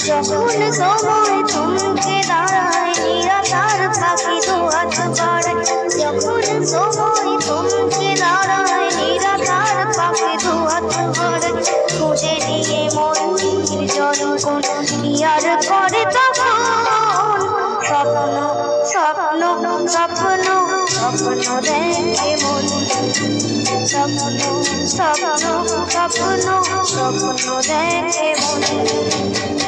যখন সময় থমকে দাঁড়ায় নিরাকার পাখি দু হাত বাড়ায়, যখন সময় থমকে দাঁড়ায় নিরাকার পাখি দু হাত বাড়ায়, খুঁজে নিয়ে মন নির্জন কোন ইয়ার করে তখন স্বপ্ন স্বপ্ন স্বপ্ন স্বপ্ন দেখে মন, স্বপ্ন স্বপ্ন স্বপ্ন স্বপ্ন দেখে মন।